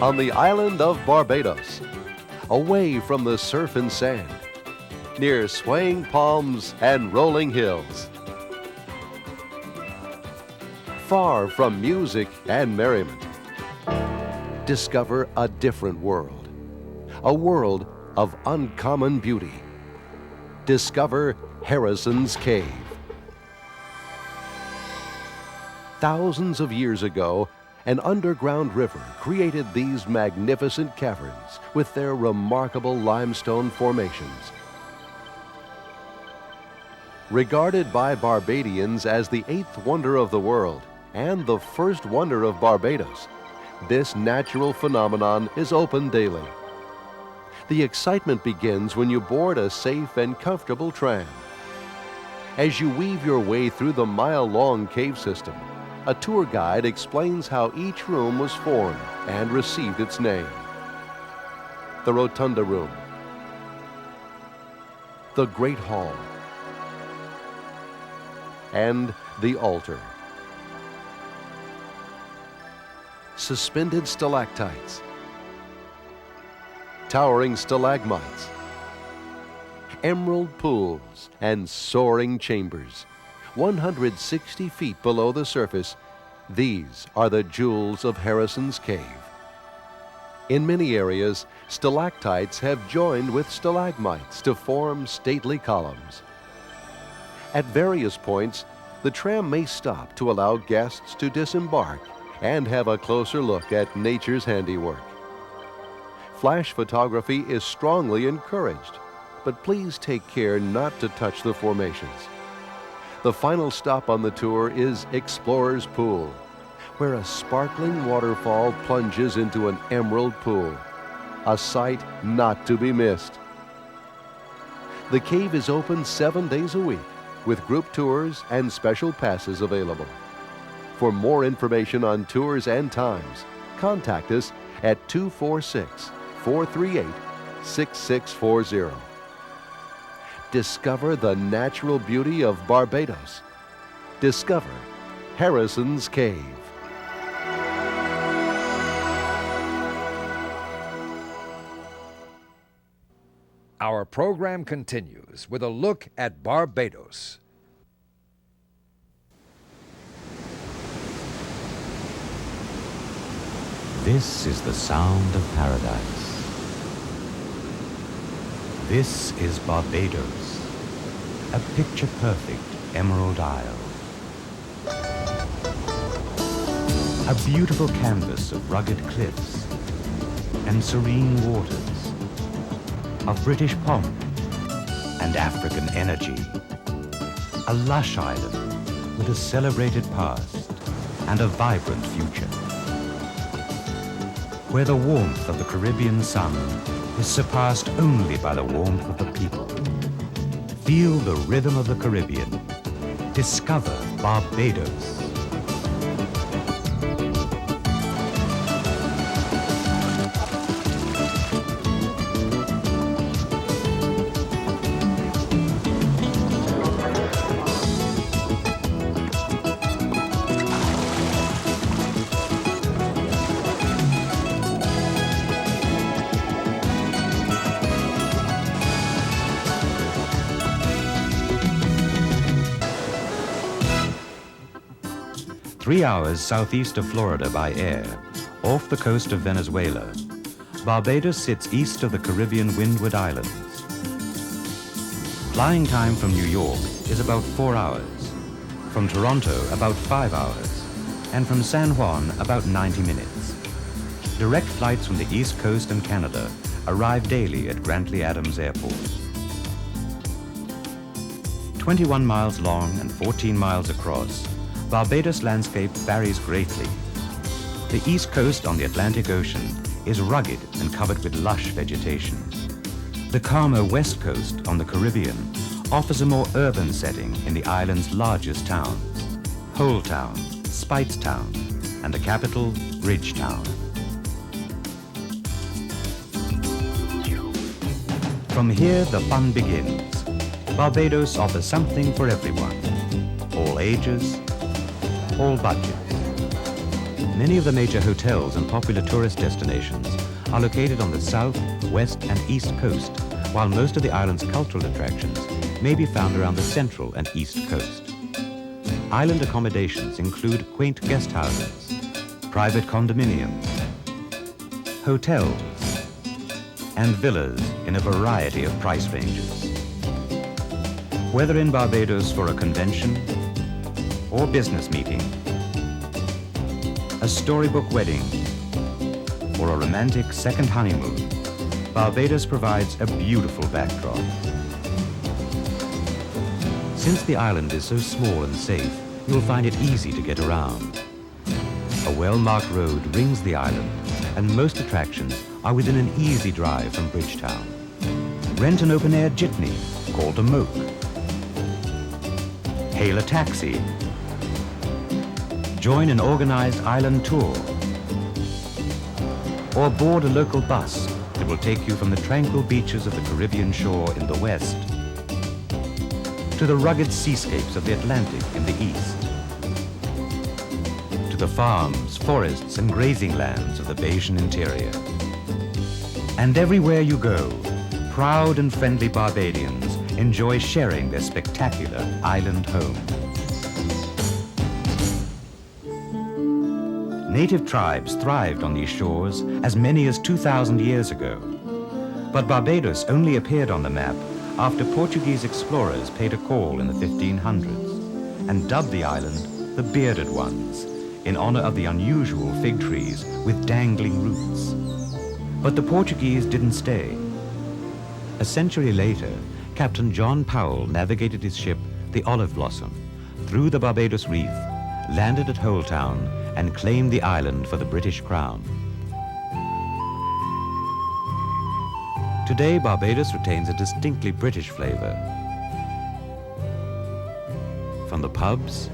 on the island of Barbados, away from the surf and sand, near swaying palms and rolling hills. Far from music and merriment, discover a different world, a world of uncommon beauty. Discover Harrison's Cave. Thousands of years ago, an underground river created these magnificent caverns with their remarkable limestone formations. Regarded by Barbadians as the eighth wonder of the world and the first wonder of Barbados, this natural phenomenon is open daily. The excitement begins when you board a safe and comfortable tram. As you weave your way through the mile-long cave system, a tour guide explains how each room was formed and received its name. The Rotunda Room, the Great Hall, and the altar. Suspended stalactites, towering stalagmites, emerald pools, and soaring chambers. 160 feet below the surface, these are the jewels of Harrison's Cave. In many areas, stalactites have joined with stalagmites to form stately columns. At various points, the tram may stop to allow guests to disembark and have a closer look at nature's handiwork. Flash photography is strongly encouraged, but please take care not to touch the formations. The final stop on the tour is Explorer's Pool, where a sparkling waterfall plunges into an emerald pool, a sight not to be missed. The cave is open 7 days a week, with group tours and special passes available. For more information on tours and times, contact us at 246-438-6640. Discover the natural beauty of Barbados. Discover Harrison's Cave. Our program continues with a look at Barbados. This is the sound of paradise. This is Barbados, a picture-perfect emerald isle. A beautiful canvas of rugged cliffs and serene waters, of British pomp and African energy. A lush island with a celebrated past and a vibrant future, where the warmth of the Caribbean sun is surpassed only by the warmth of the people. Feel the rhythm of the Caribbean. Discover Barbados. Three hours southeast of Florida by air, off the coast of Venezuela, Barbados sits east of the Caribbean Windward Islands. Flying time from New York is about 4 hours, from Toronto about 5 hours, and from San Juan about 90 minutes. Direct flights from the East Coast and Canada arrive daily at Grantley Adams Airport. 21 miles long and 14 miles across, Barbados' landscape varies greatly. The east coast on the Atlantic Ocean is rugged and covered with lush vegetation. The calmer west coast on the Caribbean offers a more urban setting in the island's largest towns, Hole Town, Speightstown, and the capital, Bridgetown. From here, the fun begins. Barbados offers something for everyone. All ages, all budgets. Many of the major hotels and popular tourist destinations are located on the south, west, and east coast, while most of the island's cultural attractions may be found around the central and east coast. Island accommodations include quaint guest houses, private condominiums, hotels, and villas in a variety of price ranges. Whether in Barbados for a convention or business meeting, a storybook wedding, or a romantic second honeymoon, Barbados provides a beautiful backdrop. Since the island is so small and safe, you'll find it easy to get around. A well-marked road rings the island, and most attractions are within an easy drive from Bridgetown. Rent an open-air jitney, called a moke. Hail a taxi. Join an organized island tour. Or board a local bus that will take you from the tranquil beaches of the Caribbean shore in the west to the rugged seascapes of the Atlantic in the east, to the farms, forests, and grazing lands of the Bayesian interior. And everywhere you go, proud and friendly Barbadians enjoy sharing their spectacular island home. Native tribes thrived on these shores as many as 2,000 years ago. But Barbados only appeared on the map after Portuguese explorers paid a call in the 1500s and dubbed the island the Bearded Ones in honor of the unusual fig trees with dangling roots. But the Portuguese didn't stay. A century later, Captain John Powell navigated his ship, the Olive Blossom, through the Barbados Reef, landed at Holetown, and claimed the island for the British Crown. Today, Barbados retains a distinctly British flavor. From the pubs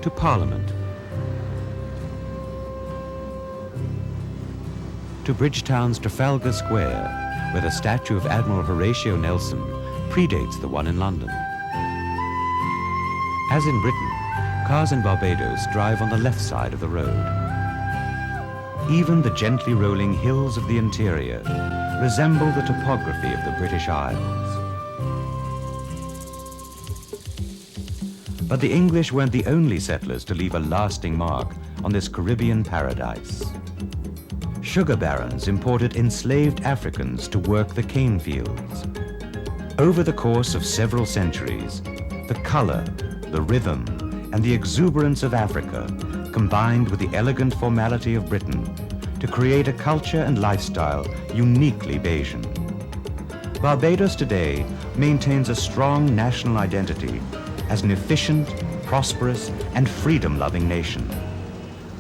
to Parliament to Bridgetown's Trafalgar Square, where the statue of Admiral Horatio Nelson predates the one in London. As in Britain, cars in Barbados drive on the left side of the road. Even the gently rolling hills of the interior resemble the topography of the British Isles. But the English weren't the only settlers to leave a lasting mark on this Caribbean paradise. Sugar barons imported enslaved Africans to work the cane fields. Over the course of several centuries, the color, the rhythm, and the exuberance of Africa combined with the elegant formality of Britain to create a culture and lifestyle uniquely Bayesian. Barbados today maintains a strong national identity as an efficient, prosperous, and freedom-loving nation.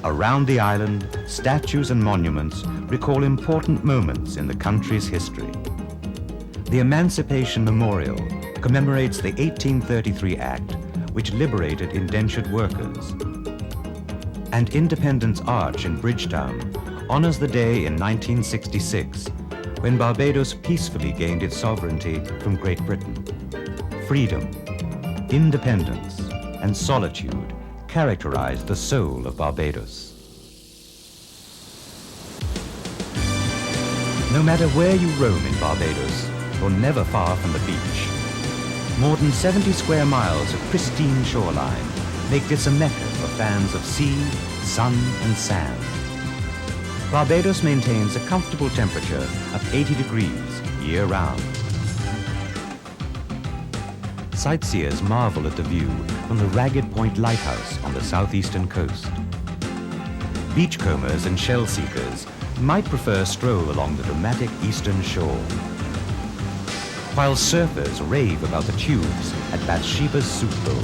Around the island, statues and monuments recall important moments in the country's history. The Emancipation Memorial commemorates the 1833 Act, which liberated indentured workers. And Independence Arch in Bridgetown honors the day in 1966 when Barbados peacefully gained its sovereignty from Great Britain. Freedom, independence, and solitude characterized the soul of Barbados. No matter where you roam in Barbados, you're never far from the beach. More than 70 square miles of pristine shoreline make this a mecca for fans of sea, sun, and sand. Barbados maintains a comfortable temperature of 80 degrees year-round. Sightseers marvel at the view from the Ragged Point Lighthouse on the southeastern coast. Beachcombers and shell seekers might prefer a stroll along the dramatic eastern shore, while surfers rave about the tubes at Bathsheba's Soup Bowl,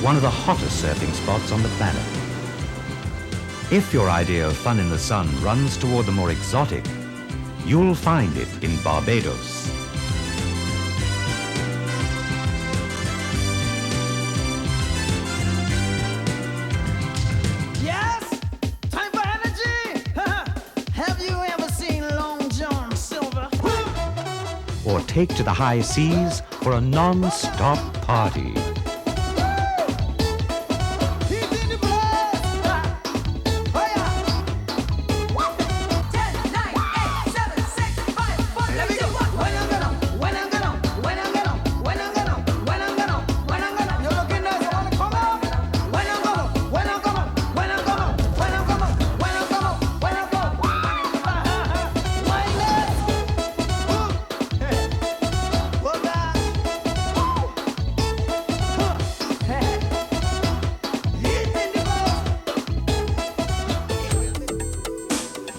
one of the hottest surfing spots on the planet. If your idea of fun in the sun runs toward the more exotic, you'll find it in Barbados. Yes? Time for energy? Have you ever seen Long John Silver? Or take to the high seas for a non-stop party. He's in the blood.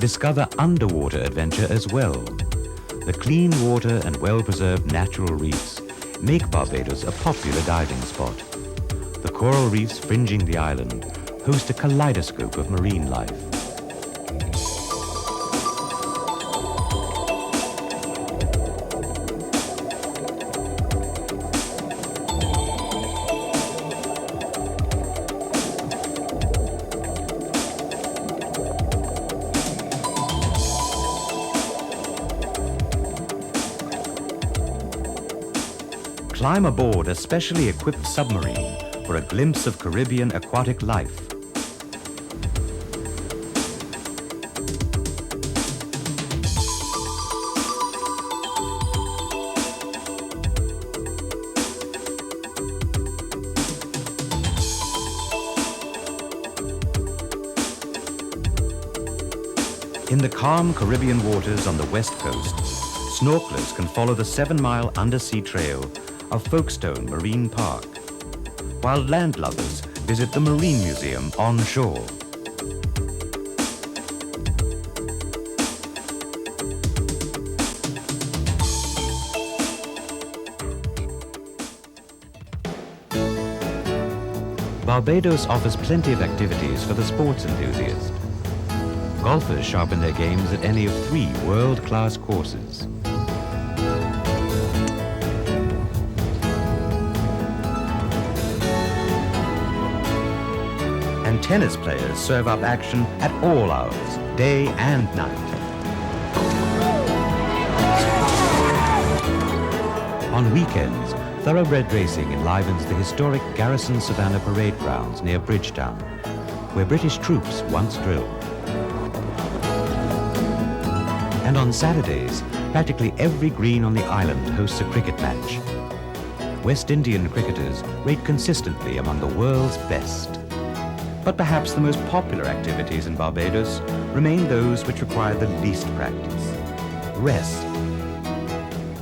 discover underwater adventure as well. The clean water and well-preserved natural reefs make Barbados a popular diving spot. The coral reefs fringing the island host a kaleidoscope of marine life. Climb aboard a specially equipped submarine for a glimpse of Caribbean aquatic life. In the calm Caribbean waters on the west coast, snorkelers can follow the 7-mile undersea trail of Folkestone Marine Park, while landlubbers visit the Marine Museum on shore. Barbados offers plenty of activities for the sports enthusiast. Golfers sharpen their games at any of 3 world-class courses. And tennis players serve up action at all hours, day and night. On weekends, thoroughbred racing enlivens the historic Garrison Savannah Parade Grounds near Bridgetown, where British troops once drilled. And on Saturdays, practically every green on the island hosts a cricket match. West Indian cricketers rate consistently among the world's best. But perhaps the most popular activities in Barbados remain those which require the least practice: rest,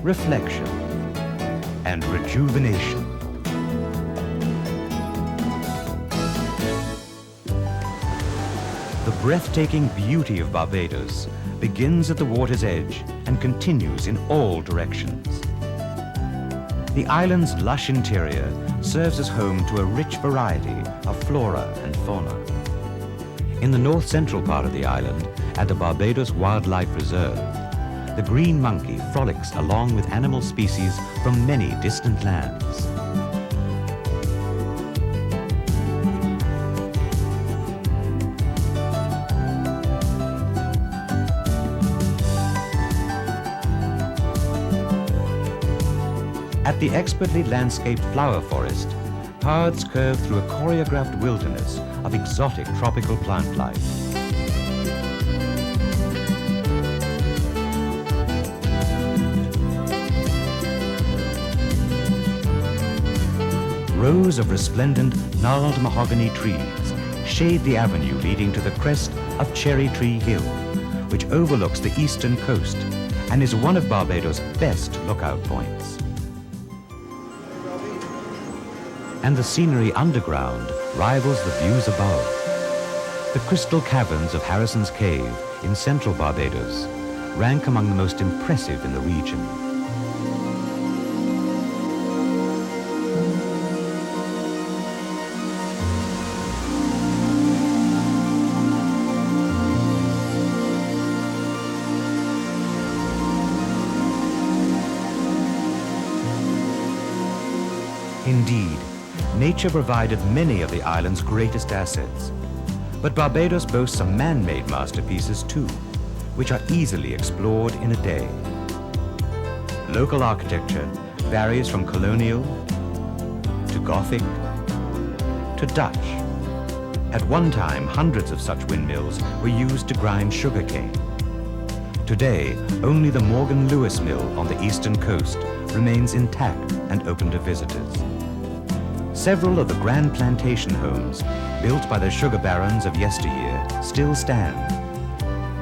reflection, and rejuvenation. The breathtaking beauty of Barbados begins at the water's edge and continues in all directions. The island's lush interior serves as home to a rich variety of flora and fauna. In the north-central part of the island, at the Barbados Wildlife Reserve, the green monkey frolics along with animal species from many distant lands. At the expertly landscaped flower forest, paths curve through a choreographed wilderness of exotic tropical plant life. Rows of resplendent gnarled mahogany trees shade the avenue leading to the crest of Cherry Tree Hill, which overlooks the eastern coast and is one of Barbados' best lookout points. And the scenery underground rivals the views above. The crystal caverns of Harrison's Cave in central Barbados rank among the most impressive in the region. Indeed, nature provided many of the island's greatest assets. But Barbados boasts some man-made masterpieces too, which are easily explored in a day. Local architecture varies from colonial to Gothic to Dutch. At one time, hundreds of such windmills were used to grind sugarcane. Today, only the Morgan Lewis Mill on the eastern coast remains intact and open to visitors. Several of the grand plantation homes built by the sugar barons of yesteryear still stand.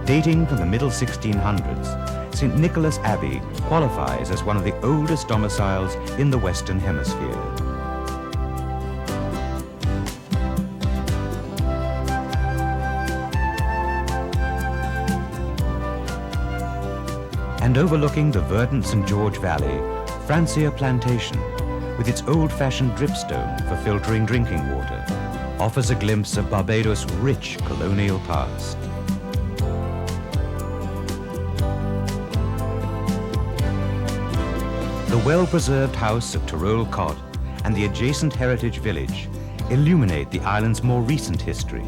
Dating from the middle 1600s, St. Nicholas Abbey qualifies as one of the oldest domiciles in the Western Hemisphere. And overlooking the verdant St. George Valley, Francia Plantation, with its old-fashioned dripstone for filtering drinking water, offers a glimpse of Barbados' rich colonial past. The well-preserved house of Tyrol Cot and the adjacent heritage village illuminate the island's more recent history.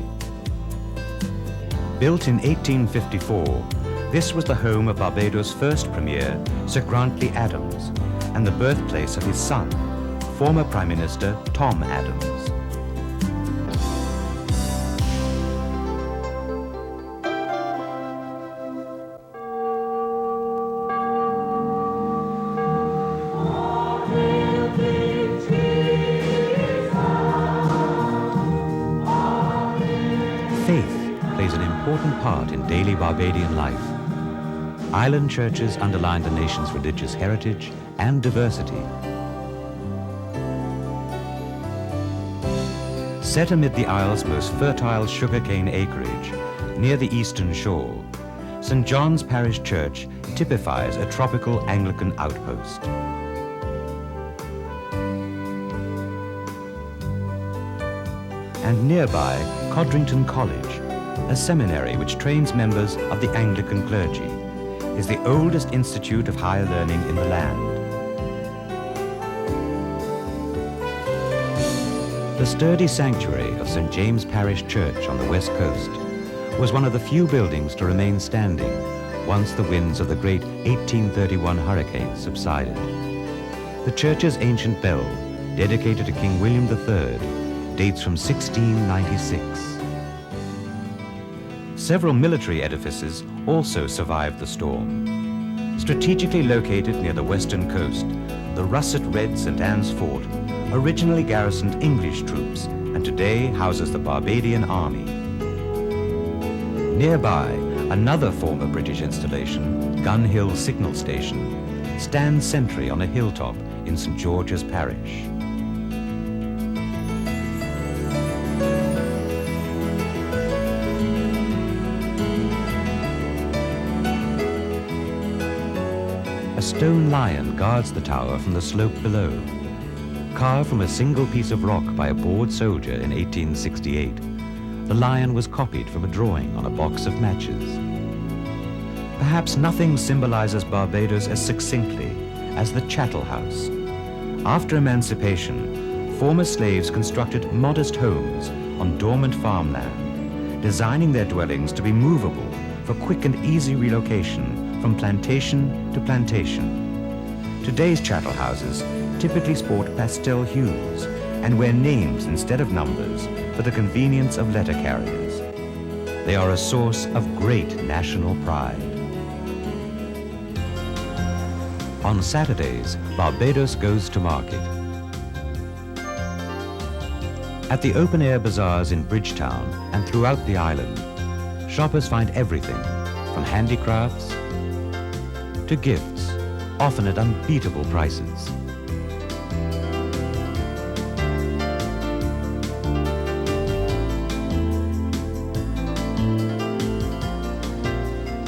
Built in 1854, this was the home of Barbados' first Premier, Sir Grantley Adams, and the birthplace of his son, former Prime Minister Tom Adams. Faith plays an important part in daily Barbadian life. Island churches underline the nation's religious heritage and diversity. Set amid the Isle's most fertile sugarcane acreage, near the eastern shore, St. John's Parish Church typifies a tropical Anglican outpost. And nearby, Codrington College, a seminary which trains members of the Anglican clergy, is the oldest institute of higher learning in the land. The sturdy sanctuary of St. James Parish Church on the west coast was one of the few buildings to remain standing once the winds of the great 1831 hurricane subsided. The church's ancient bell, dedicated to King William III, dates from 1696. Several military edifices also survived the storm. Strategically located near the western coast, the russet red St. Anne's Fort originally garrisoned English troops and today houses the Barbadian Army. Nearby, another former British installation, Gun Hill Signal Station, stands sentry on a hilltop in St. George's Parish. A stone lion guards the tower from the slope below. Carved from a single piece of rock by a bored soldier in 1868, the lion was copied from a drawing on a box of matches. Perhaps nothing symbolizes Barbados as succinctly as the chattel house. After emancipation, former slaves constructed modest homes on dormant farmland, designing their dwellings to be movable for quick and easy relocation from plantation to plantation. Today's chattel houses typically sport pastel hues and wear names instead of numbers for the convenience of letter carriers. They are a source of great national pride. On Saturdays, Barbados goes to market. At the open-air bazaars in Bridgetown and throughout the island, shoppers find everything from handicrafts to gifts, often at unbeatable prices.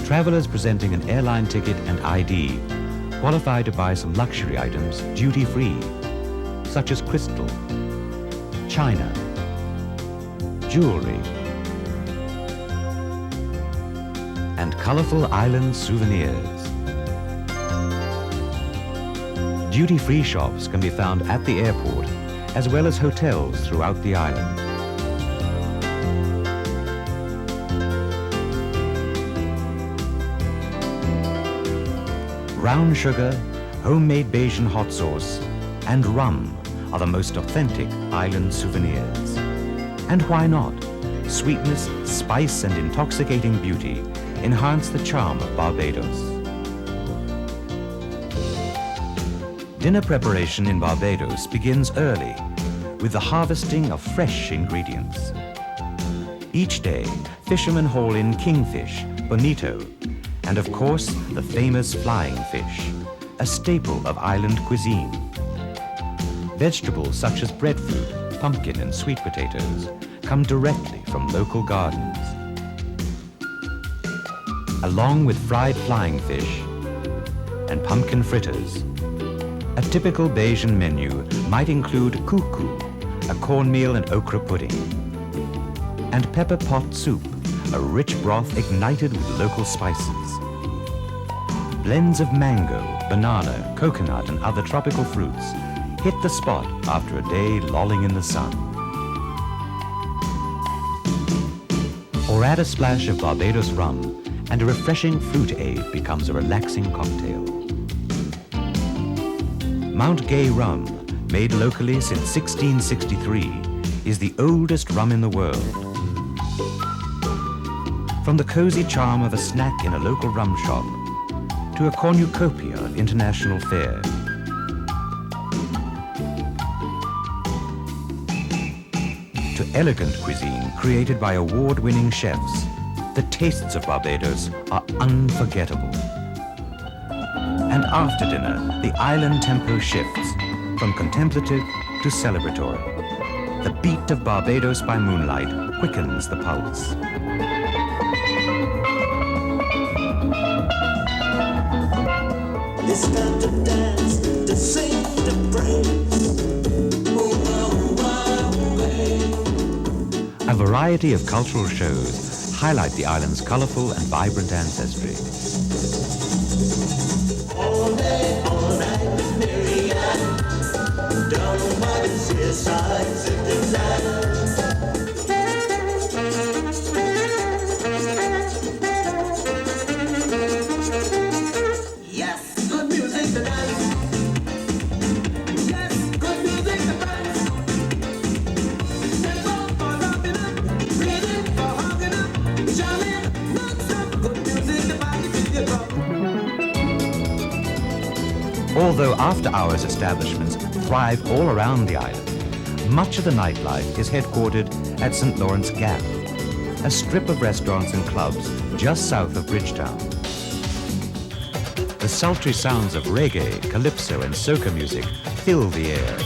Travelers presenting an airline ticket and ID qualify to buy some luxury items duty-free, such as crystal, china, jewelry, and colorful island souvenirs. Duty-free shops can be found at the airport, as well as hotels throughout the island. Brown sugar, homemade Bajan hot sauce, and rum are the most authentic island souvenirs. And why not? Sweetness, spice, and intoxicating beauty enhance the charm of Barbados. Dinner preparation in Barbados begins early with the harvesting of fresh ingredients. Each day, fishermen haul in kingfish, bonito, and of course, the famous flying fish, a staple of island cuisine. Vegetables such as breadfruit, pumpkin, and sweet potatoes come directly from local gardens. Along with fried flying fish, and pumpkin fritters. A typical Bajan menu might include kuku, a cornmeal and okra pudding, and pepper pot soup, a rich broth ignited with local spices. Blends of mango, banana, coconut, and other tropical fruits hit the spot after a day lolling in the sun. Or add a splash of Barbados rum, and a refreshing fruit aid becomes a relaxing cocktail. Mount Gay rum, made locally since 1663, is the oldest rum in the world. From the cozy charm of a snack in a local rum shop to a cornucopia at international fair, to elegant cuisine created by award-winning chefs, the tastes of Barbados are unforgettable. And after dinner, the island tempo shifts from contemplative to celebratory. The beat of Barbados by moonlight quickens the pulse. It's time to dance, to sing, to praise. A variety of cultural shows highlight the island's colorful and vibrant ancestry. All day, all night, Marianne, down by the seaside, sifting sand. Yes, good music to dance. Yes, good music to dance. Simple for rocking up, reading for hugging up, jamming, non-stop, good music to party with your drum. Although after-hours establishments thrive all around the island, much of the nightlife is headquartered at St. Lawrence Gap, a strip of restaurants and clubs just south of Bridgetown. The sultry sounds of reggae, calypso, and soca music fill the air.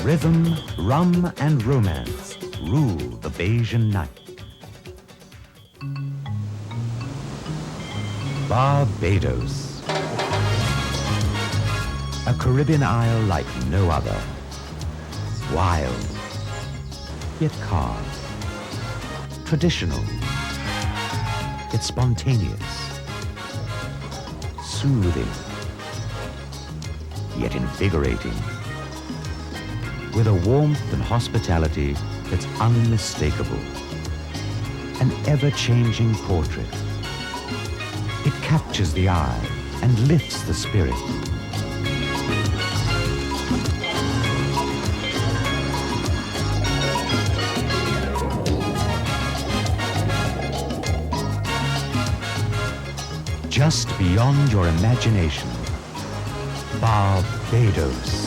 Rhythm, rum, and romance rule the Bajan night. Barbados. A Caribbean isle like no other. Wild, yet calm. Traditional, yet spontaneous. Soothing, yet invigorating. With a warmth and hospitality that's unmistakable. An ever-changing portrait. It captures the eye and lifts the spirit. Just beyond your imagination, Barbados.